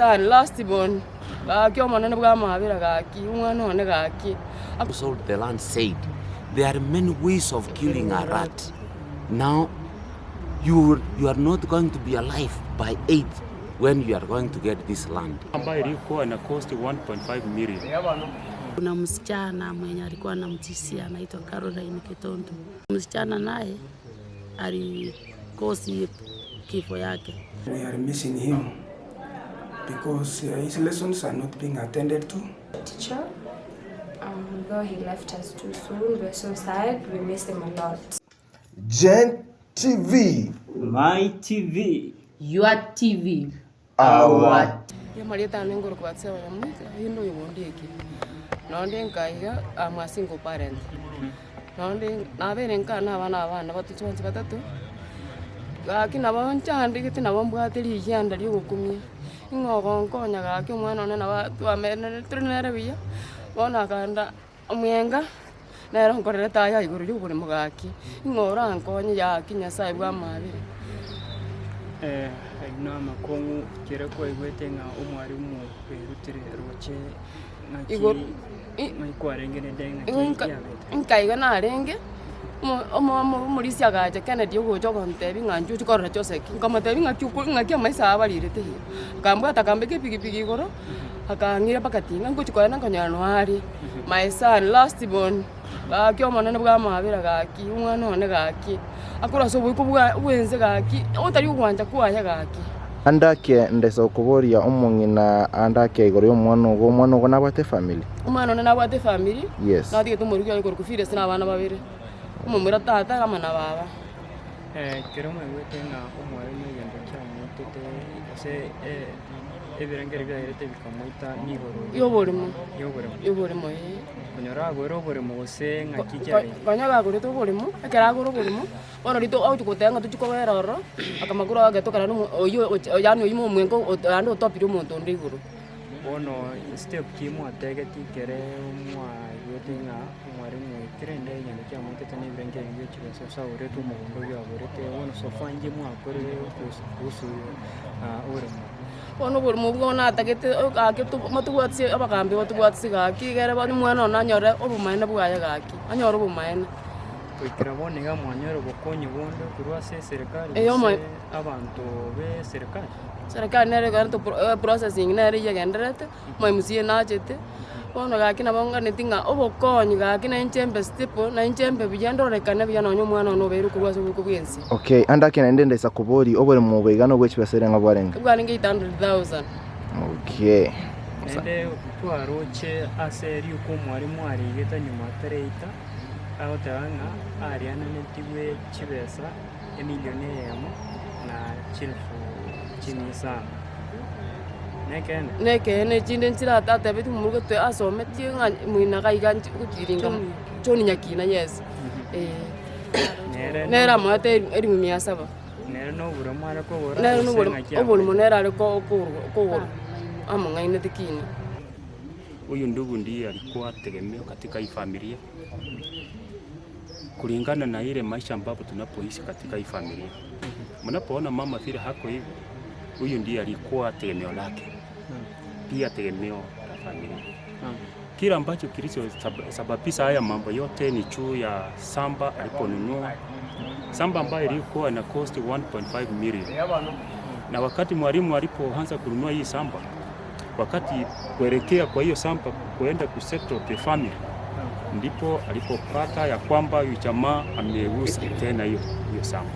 son last born gakyo monene bwa mabira gaki umwana one gaki. So the land said there are many ways of killing a rat. Now you are not going to be alive by 8 when you are going to get this land. Ambayo ilikuwa na cost 1.5 million. Kuna msichana mwenye alikuwa anamtishia anaitwa Caroline Kitonto. Msichana naye alikosi kifo yake. We are missing him because his lessons are not being attended to. Teacher, though he left us too soon, we're so sad. We miss him a lot. Gen TV, my TV, your TV, our. Ya Marieta nengoro kwa tsewa ya mwika hindo yondeki. Naonde nkaiga I'm a single parent. Naonde nabere nkana abana batuchonse batatu. Gaki nabonchande giti nabombwatiri yanda lyo gukumia. Ingogonkonya gaki umwana one nabatu amene trinere biya. Bona kanda mwenga nero nkorere taya iguru lyo buri mugaki. Ingora nkonye ya Nyasaye bwa mabire. Aina makongu kera kwa igwete nga umwalimu berutire roche naki maikwarenge nedenga nkaiga na renge muri gaje Kennedy ugojo kontebi nganju tukora JOSECK ngamatebi ngaki maisa abalirete hiyo kambwa atakambeke pigipigi goro akangira pakatinga nguchikwana nkanyano ari my son last born gakyo monene bwa mabira gaki umwana one gaki akura so bwiko bwenze gaki utari ugwanja kwaya gaki Andake ndesa kuboria umungina andake igoro y'umwana ugo nabate family. Umwana one nabate family? Yes. Nadiye tumurugya igoro kufire sina abana babiri. Umumira tata kama na baba. Kero mwete nga umwalimu yenda cyamutete se ebirengere byahirete bikamuita nigoro. Yoborimo. Kunyora goro borimo gose nga kijari. Kanyaga goro to borimo, akera goro borimo. Ono rito auto kotenga tuchikobera ro. Akamakuru agatokana no yani oyimo mwengo ando topiro muntu ndiguru. Ono step kimu ategeti kere umwa yotinga umwarimu kirende yanda cyamutete n'ibirengere by'ikiro so uretu umuhondo byaborete ono sofanje mu akore kusu urimo. Ono borimo bwona atagete aketu matubwatsi abakambe batubwatsi gaki gere bani mwana onanyore obumaene bwaya gaki anyore obumaene kwikirabone ga mwanyore bokonyi bondo kurwase serikali abantu be serikali nere ganto processing nere yegenderete mwimusie najete ono gaki nabonga netinga obokonyi gaki na inchembe stipo na inchembe byandorekane byanonyo mwana no beru kurwase buko bwensi. Okay, andake nende sa kubori obore mu begano bw'ekibasere nga bwarenga. Bwarenga 800,000. Okay. Nende twaroche aseri uko mwalimu ari geta nyuma tareita aho tanga ariana netiwe chibesa emilione yamo na chilfu chinisa nekene chinde ntira tata betu murugo to asome tinga muina kaiga kuchiringa choni nyakina yes nera mate eri mumia saba nera no buramo ara ko bora nera no buramo nera ari ko ama ngaine tikini. Huyu ndugu ndiye alikuwa tegemeo katika hii familia kulingana na ile maisha ambapo tunapoishi katika hii familia. Mnapoona mama vile hako hivi, huyu ndiye alikuwa tegemeo lake, pia tegemeo la familia. Kila ambacho kilichosababisha haya mambo yote ni juu ya samba aliponunua samba ambayo ilikuwa na cost 1.5 million. Na wakati mwalimu alipoanza kununua hii samba, wakati kuelekea kwa hiyo samba kuenda kusettle the family, ndipo alipopata ya kwamba huyu jamaa ameuza tena hiyo samba.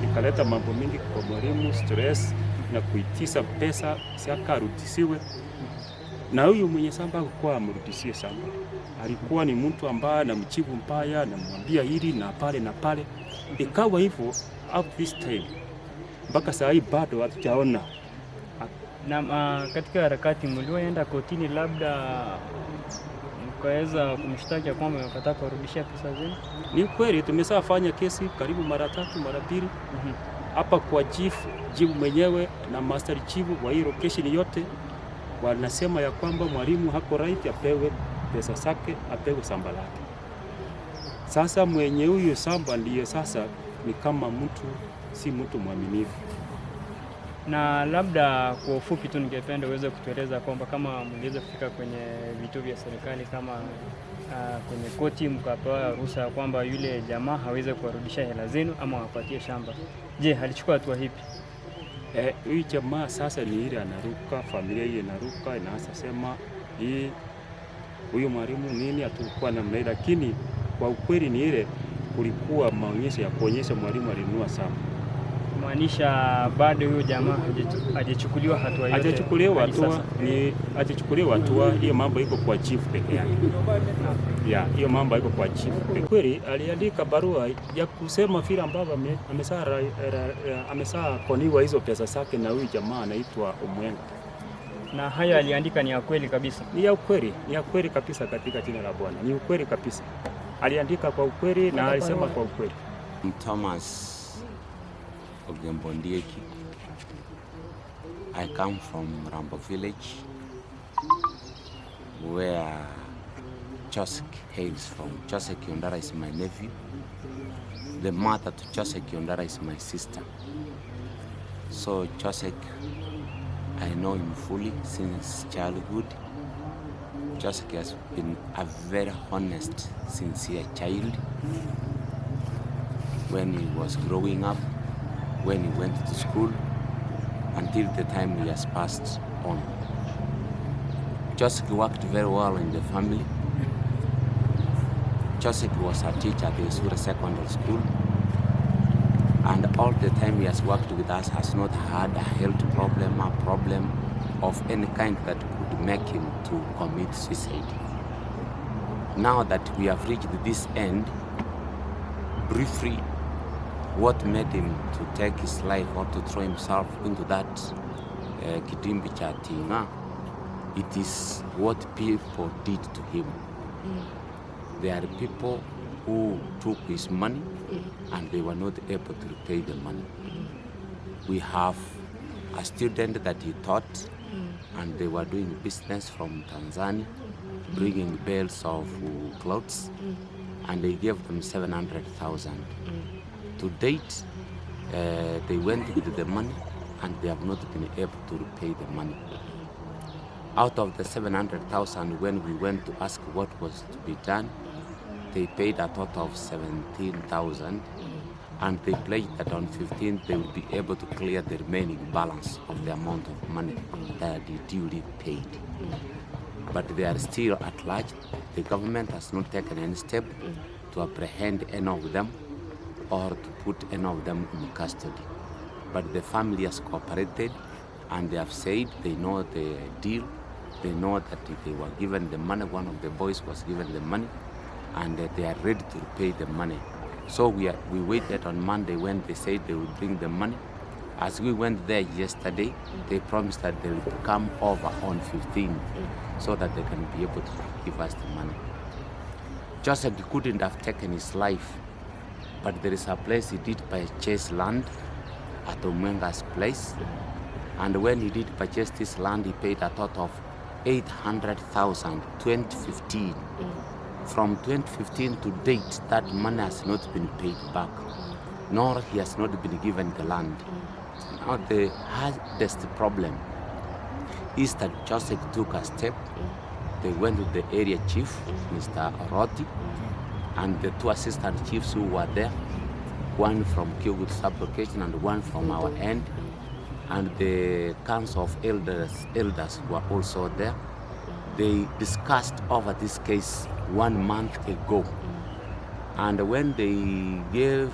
Ikaleta mambo mingi kwa mwalimu, stress na kuitisa pesa siakarudisiwe. Na huyu mwenye samba alikuwa amrudishie samba. Alikuwa ni mtu ambaye anamjibu mbaya, anamwambia hili na pale. Ikawa hivyo up this time. Mpaka saa hii bado hatujaona. Na katika harakati mlioenda kotini, labda mkaweza kumshtaki kwamba amekataa kurudishia pesa zenu? Ni kweli tumeshafanya kesi karibu mara 3 mara 2. Hapa kwa chief mwenyewe na master chief wa hii location yote wanasema ya kwamba mwalimu hako right apewe pesa zake, apewe samba lake. Sasa mwenye huyu samba ndiye sasa ni kama mtu si mtu mwaminifu. Na labda kwa ufupi tu ningependa uweze kutueleza kwamba kama mliweza kufika kwenye vituo vya serikali kama kwenye koti mkapewa ruhusa ya kwamba yule jamaa haweze kuwarudisha hela zenu ama wapatie shamba. Je, alichukua hatua hipi? Huyu jamaa sasa ni ile anaruka, familia hii inaruka, inaanza sema hii huyu mwalimu nini atakuwa namna ile, lakini kwa ukweli ni ile kulikuwa maonyesho ya kuonyesha mwalimu alinunua shamba. Maanisha bado huyo jamaa hajachukuliwa hatua yote. Hajachukuliwa hatua, hiyo mambo iko kwa chief peke yake. Hiyo mambo iko kwa chief. Kweli aliandika barua ya kusema vile ambavyo amesaa koniwa hizo pesa zake na huyu jamaa anaitwa Omwenga. Na hayo aliandika ni ya kweli kabisa? Ni ya kweli kabisa katika jina la Bwana. Ni ukweli kabisa. Aliandika kwa ukweli na alisema kwa ukweli. Thomas Ogembondieki. I come from Rambo village, where JOSECK hails from. JOSECK Ondara is my nephew. The mother to JOSECK Ondara is my sister. So JOSECK, I know him fully since childhood. JOSECK has been a very honest, sincere child. When he was growing up, when he went to school, until the time he has passed on. JOSECK worked very well in the family. JOSECK was a teacher at the Isura Secondary School, and all the time he has worked with us has not had a health problem, a problem of any kind that could make him to commit suicide. Now that we have reached this end, briefly, what made him to take his life or to throw himself into that kitimbi cha tinga, it is what people did to him. There are people who took his money and they were not able to repay the money. We have a student that he taught and they were doing business from Tanzania, bringing bales of clothes, and they gave them 700,000. To date, they went with the money and they have not been able to repay the money. Out of the 700,000, when we went to ask what was to be done, they paid a total of 17,000, and they pledged that on 15th they will be able to clear the remaining balance of the amount of money that they duly paid. But they are still at large. The government has not taken any step to apprehend any of them or to put any of them in custody. But the family has cooperated and they have said they know the deal. They know that if they were given the money, one of the boys was given the money, and that they are ready to repay the money. So we waited on Monday when they said they would bring the money. As we went there yesterday, they promised that they would come over on 15th so that they can be able to give us the money. JOSECK couldn't have taken his life, but there is a place he did purchase land at Omwenga's place, and when he did purchase this land, he paid a total of 800,000, 2015. From 2015 to date, that money has not been paid back, nor he has not been given the land. Now the hardest problem is that JOSECK took a step. They went to the area chief, Mr. Oroti, and the two assistant chiefs who were there, one from Kyogut sub-location and one from our end, and the council of elders were also there. They discussed over this case 1 month ago, and when they gave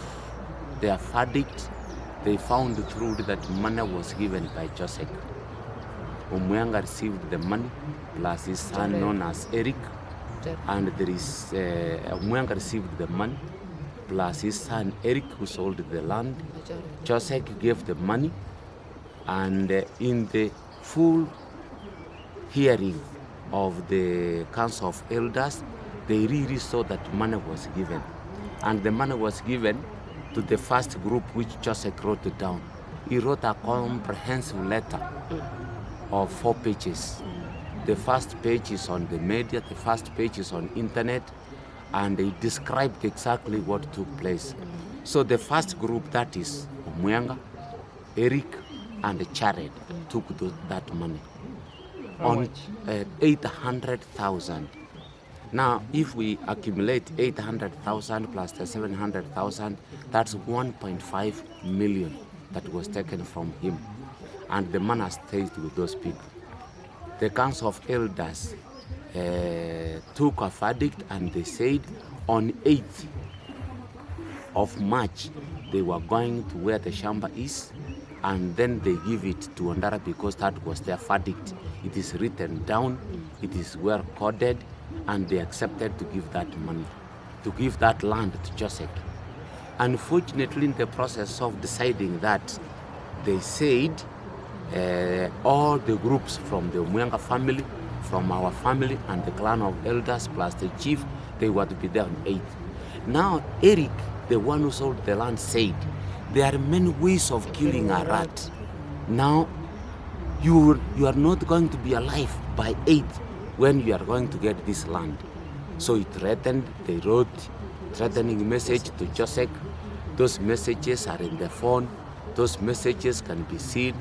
their verdict, they found through that money was given by JOSECK. Omwenga received the money plus his son known as Eric, and there is Omwenga received the money plus his son Eric, who sold the land. JOSECK gave the money, and in the full hearing of the Council of Elders, they really saw that money was given, and the money was given to the first group which JOSECK wrote it down. He wrote a comprehensive letter of 4 pages. The first page is on the media, the first page is on internet, and he described exactly what took place. So the first group, that is Omwenga, Eric, and Jared took that money. How On much? 800,000. Now, if we accumulate 800,000 plus the 700,000, that's 1.5 million that was taken from him. And the man has stayed with those people. The Council of Elders took a verdict and they said on 8th of March, they were going to where the shamba is, and then they give it to Ondara because that was their verdict. It is written down, it is well coded, and they accepted to give that money, to give that land to JOSECK. Unfortunately, in the process of deciding that, they said all the groups from the Mwenga family, from our family, and the clan of elders, plus the chief, they were to be there on 8th. Now, Eric, the one who sold the land, said, there are many ways of killing a rat. Now, you are not going to be alive by 8th when you are going to get this land. So he threatened, they wrote threatening message to JOSECK. Those messages are in the phone. Those messages can be seen.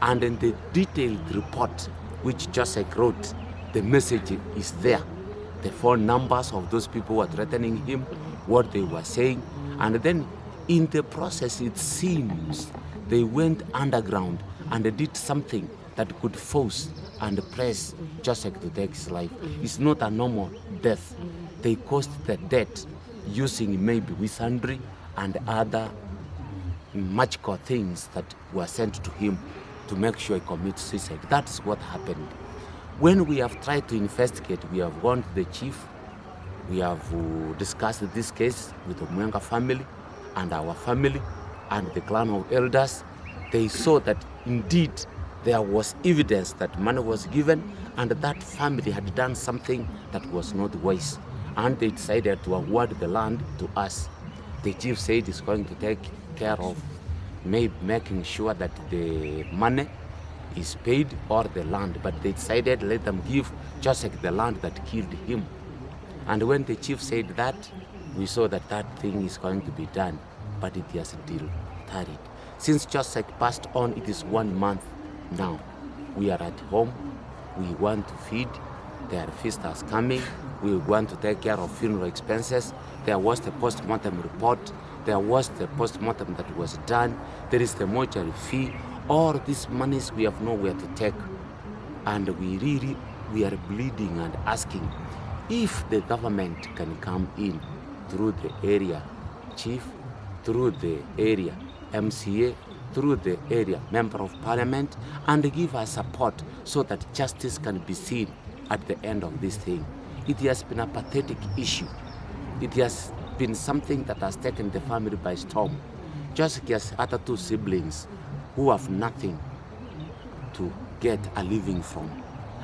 And in the detailed report which JOSECK wrote, the message is there. The phone numbers of those people who were threatening him, what they were saying. And then in the process, it seems they went underground and they did something that could force and press JOSECK to take his life. It's not a normal death. They caused the death using maybe wizardry and other magical things that were sent to him to make sure he commits suicide. That's what happened. When we have tried to investigate, we have gone to the chief, we have discussed this case with the Mwenga family and our family and the clan of elders. They saw that indeed there was evidence that money was given and that family had done something that was not wise. And they decided to award the land to us. The chief said he's going to take care of making sure that the money is paid or the land, but they decided let them give JOSECK the land that killed him. And when the chief said that, we saw that that thing is going to be done, but it has still tarried. Since JOSECK passed on, it is 1 month now. We are at home, we want to feed, there are visitors coming, we want to take care of funeral expenses. There was the post-mortem report, there was the post-mortem that was done, there is the mortuary fee. All these monies we have nowhere to take. And we are bleeding and asking if the government can come in through the area chief, through the area MCA, through the area member of parliament, and give us support so that justice can be seen at the end of this thing. It has been a pathetic issue. It has been something that has taken the family by storm. JOSECK has other 2 siblings who have nothing to get a living from,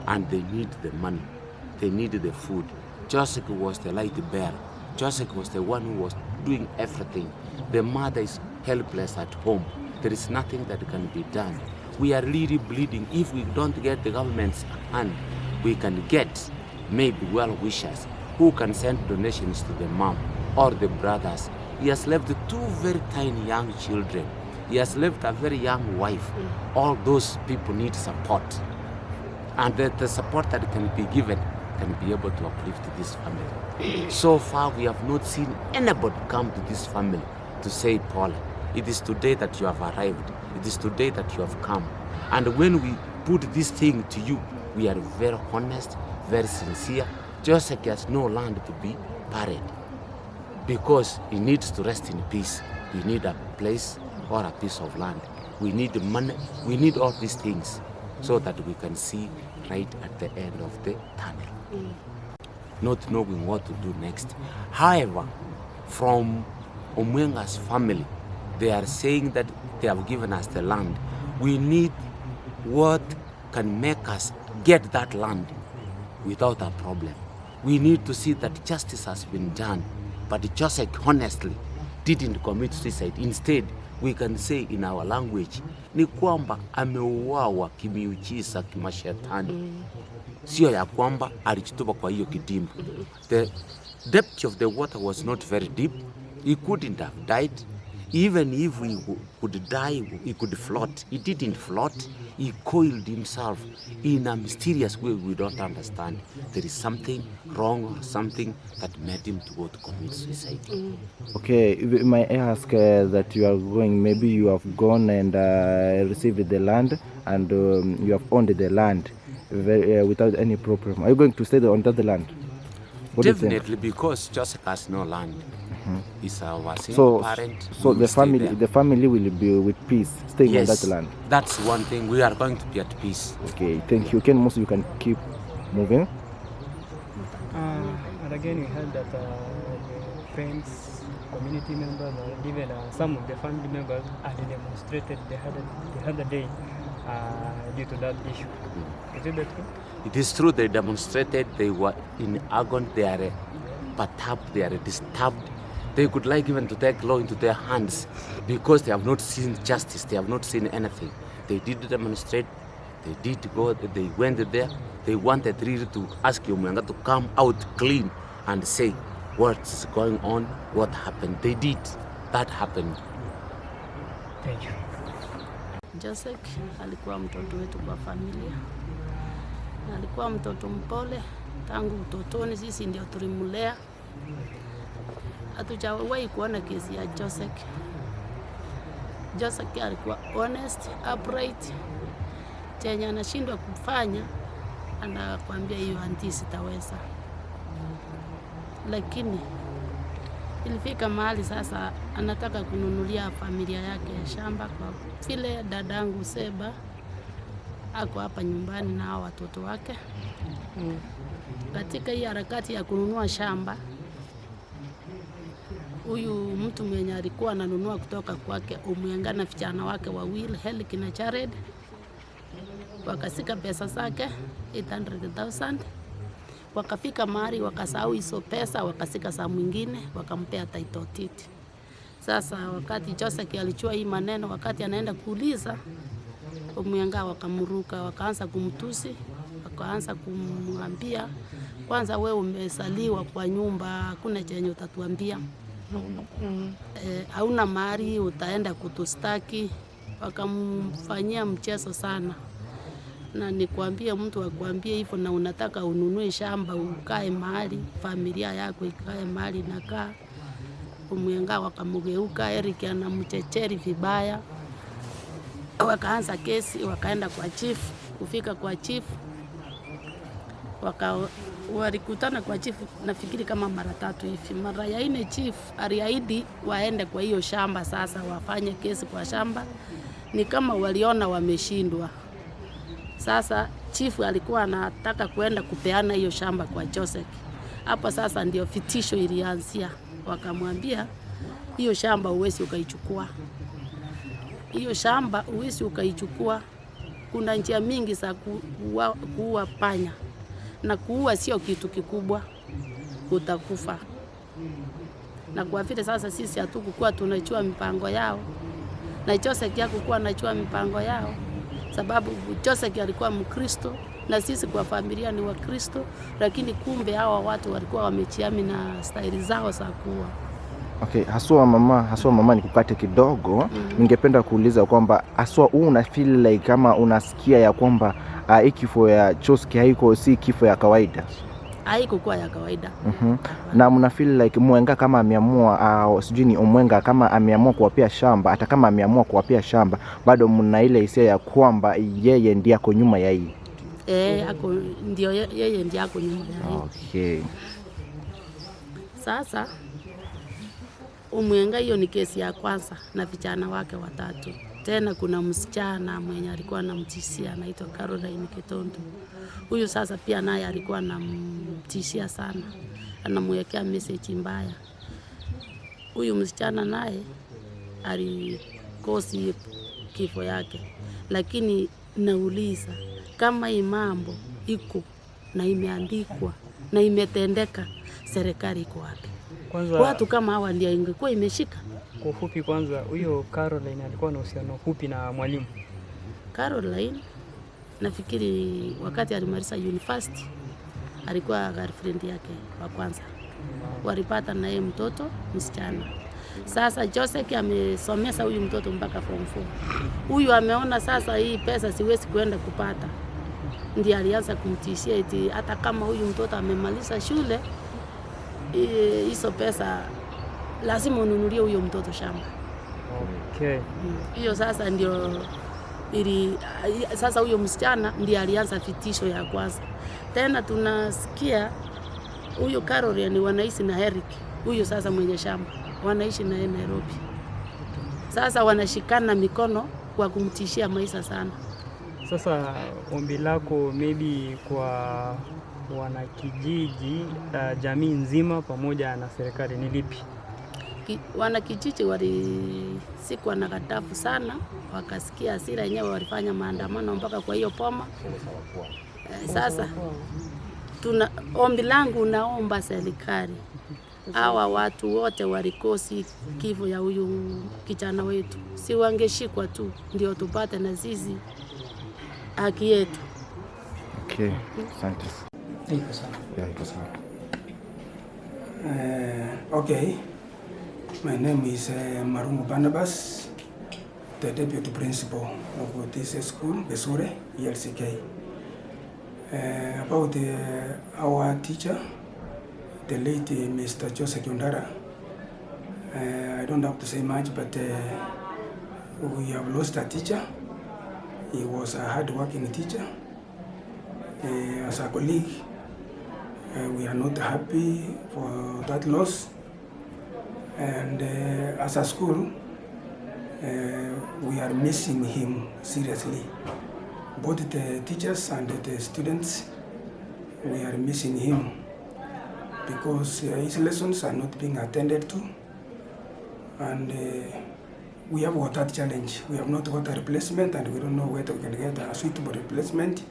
and they need the money, they need the food. JOSECK was the light bearer. JOSECK was the one who was doing everything. The mother is helpless at home. There is nothing that can be done. We are really bleeding. If we don't get the government's hand, we can get maybe well-wishers who can send donations to the mom or the brothers. He has left 2 very tiny young children. He has left a very young wife. All those people need support. And the support that can be given can be able to uplift this family. So far, we have not seen anybody come to this family to say, Paul, it is today that you have arrived. It is today that you have come. And when we put this thing to you, we are very honest, very sincere. JOSECK has no land to be buried because he needs to rest in peace. We need a place or a piece of land. We need money. We need all these things so that we can see right at the end of the tunnel. Not knowing what to do next. However, from Omwenga's family, they are saying that they have given us the land. We need what can make us get that land without a problem. We need to see that justice has been done. But JOSECK honestly didn't commit suicide. Instead, we can say in our language, ni kwamba ameuawa kimiujiza kimashetani. Sio ya kwamba alijitupa kwa hiyo kidimbu. The depth of the water was not very deep. He couldn't have died. Even if he could die, he could float. He didn't float. He coiled himself in a mysterious way we don't understand. There is something wrong or something that made him to go to commit suicide. Okay, may I ask that you are going, maybe you have gone and received the land and you have owned the land without any problem. Are you going to stay on that land? What Definitely, because Joseph has no land. He's our single parent. So the family will be with peace, staying on that land. That's one thing. We are going to be at peace. Okay, thank you. You can keep moving. And again, we heard that the friends, community members, or even some of the family members had demonstrated the other day due to that issue. Is it true? It is true. They demonstrated. They were in agony. They are perturbed. They are disturbed. They could like even to take law into their hands because they have not seen justice. They have not seen anything. They did demonstrate. They did go. They went there. They wanted really to ask Mwalimu to come out clean and say what's going on, what happened. They did. That happened. Thank you. Josek alikuwa mtoto wetu kwa familia. Alikuwa mtoto mpole tangu utotoni, sisi ndio tulimulea. Hatujawahi kuona kesi ya Josek. Josek alikuwa honest, upright. Chenye anashindwa kufanya anakuambia hiyo anti sitaweza. Lakini ilifika mahali sasa anataka kununulia familia yake shamba kwa vile dadangu Seba ako hapa nyumbani na watoto wake. Katika hii harakati ya kununua shamba, huyu mtu mwenye alikuwa ananunua kutoka kwake umeangana vijana wake wawili, Helik na Jared, wakasika pesa zake 800,000. Wakafika mahali wakasahau hizo pesa, wakasika saa mwingine wakampea title deed. Sasa wakati Josek alichua hii maneno, wakati anaenda kuuliza Omwenga wakamuruka, wakaanza kumtusi, wakaanza kumwambia kwanza wewe umesaliwa kwa nyumba, hakuna chenye utatuambia. Hauna mali, utaenda kutustaki. Wakamfanyia mchezo sana. Na nikwambie mtu akwambie hivyo na unataka ununue shamba ukae mahali, familia yako ikae mahali nakaa. Omwenga wakamugeuka, Eric anamchecheri vibaya. Wakaanza kesi, wakaenda kwa chief. Kufika kwa chief, walikutana kwa chief nafikiri kama mara 3 hivi. Mara ya 4 chief aliahidi waende kwa hiyo shamba sasa wafanye kesi kwa shamba. Ni kama waliona wameshindwa. Sasa chief alikuwa anataka kuenda kupeana hiyo shamba kwa Josek. Hapa sasa ndio fitisho ilianzia. Wakamwambia hiyo shamba huwezi ukaichukua. Hiyo shamba huwezi ukaichukua. Kuna njia mingi za kuua panya. Na kuua sio kitu kikubwa. Utakufa. Na kwa vile sasa sisi hatukukuwa tunajua mipango yao. Na Josek hakukuwa anajua mipango yao. Sababu Josek alikuwa Mkristo na sisi kwa familia ni Wakristo, lakini kumbe hawa watu walikuwa wamechiami na staili zao za kuua. Okay, haswa mama nikukate kidogo. Ningependa kuuliza kwamba haswa una feel like kama unasikia ya kwamba hii kifo ya Josek haiko si kifo ya kawaida. Haikuwa ya kawaida. Na mna feel like Mwenga kama ameamua sijui ni Omwenga kama ameamua kuwapia shamba, hata kama ameamua kuwapia shamba, bado mna ile hisia ya kwamba yeye ndiye ako nyuma ya hii. Ako ndio yeye ndiye ako nyuma ya hii. Okay. Sasa Omwenga hiyo ni kesi ya kwanza na vijana wake 3. Tena kuna msichana mwenye alikuwa anamtishia anaitwa Caroline Ketonto. Huyu sasa pia naye alikuwa anamtishia sana. Anamwekea message mbaya. Huyu msichana naye alikosi kifo yake. Lakini nauliza kama hii mambo iko na imeandikwa na imetendeka, serikali iko wapi? Kwanza watu kama hawa ndio ingekuwa imeshika. Kwa ufupi kwanza, huyo Caroline alikuwa na uhusiano fupi na Mwalimu. Caroline nafikiri wakati alimaliza university alikuwa girlfriend yake wa kwanza. Walipata naye mtoto msichana. Sasa JOSECK amesomesa huyu mtoto mpaka form 4. Huyu ameona sasa hii pesa siwezi kuenda kupata. Ndiye alianza kumtishia eti hata kama huyu mtoto amemaliza shule, hizo pesa lazima ununulie huyo mtoto shamba. Okay. Hiyo sasa ndio sasa huyo msichana ndiye alianza vitisho ya kwanza. Tena tunasikia huyo Caroline wanaishi na Eric. Huyo sasa mwenye shamba wanaishi na Nairobi. Sasa wanashikana mikono kwa kumtishia maisha sana. Sasa ombi lako maybe kwa wanakijiji, jamii nzima pamoja na serikali ni lipi? Wanakijiji walisikwa na ghadhabu sana, wakasikia hasira yenyewe, walifanya maandamano mpaka kwa hiyo poma. Sasa ombi langu, naomba serikali hawa watu wote walikosi kifo ya huyu kijana wetu, si wangeshikwa tu ndio tupate na sisi haki yetu. Okay, asante. Iko sawa. Yeah, iko sawa. Okay. My name is Mwalimu Barnabas, the deputy principal of this school, Besure, ELCK. About our teacher, the late Mr. JOSECK Ondara, I don't have to say much, but we have lost a teacher. He was a hard-working teacher. As a colleague, we are not happy for that loss. And as a school, we are missing him seriously. Both the teachers and the students, we are missing him because his lessons are not being attended to. And we have water challenge. We have not water replacement, and we don't know whether we can get a suitable replacement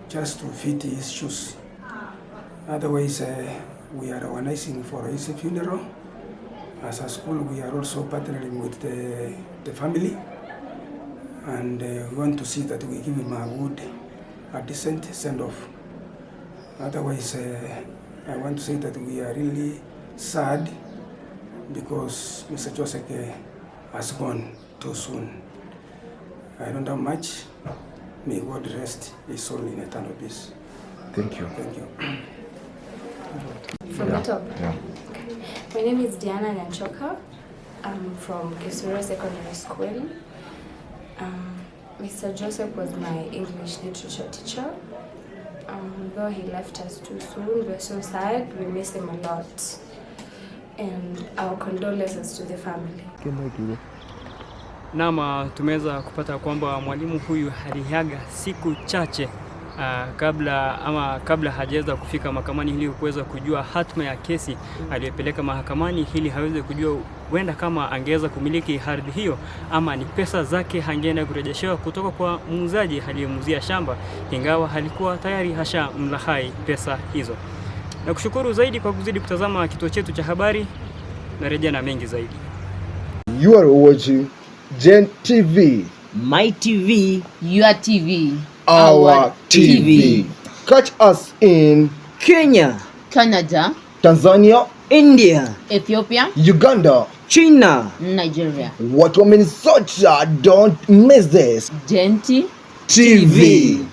just to fit his shoes. Otherwise, we are organizing for his funeral. As a school, we are also partnering with the family, and we want to see that we give him a decent send-off. Otherwise, I want to say that we are really sad because Mr. JOSECK has gone too soon. I don't have much. May God rest his soul in eternal peace. Thank you. Thank you. From the top. Yeah. My name is Diana Nyanchoka. I'm from Kisura Secondary School. Mr. JOSECK was my English literature teacher. Though he left us too soon, we're so sad. We miss him a lot. And our condolences to the family. Naam, tumeweza kupata kwamba mwalimu huyu aliaga siku chache kabla hajaweza kufika mahakamani ili kuweza kujua hatma ya kesi aliyopeleka mahakamani, ili haweze kujua huenda kama angeweza kumiliki ardhi hiyo ama ni pesa zake angeenda kurejeshewa kutoka kwa muuzaji aliyemuzia shamba, ingawa alikuwa tayari hashamlahai pesa hizo. Na kushukuru zaidi kwa kuzidi kutazama kituo chetu cha habari, na rejea na mengi zaidi. You are watching Gen TV. My TV, your TV, our TV. Catch us in Kenya, Canada, Tanzania, India, Ethiopia, Uganda, China, Nigeria. What Minnesota, don't miss this. Gen TV.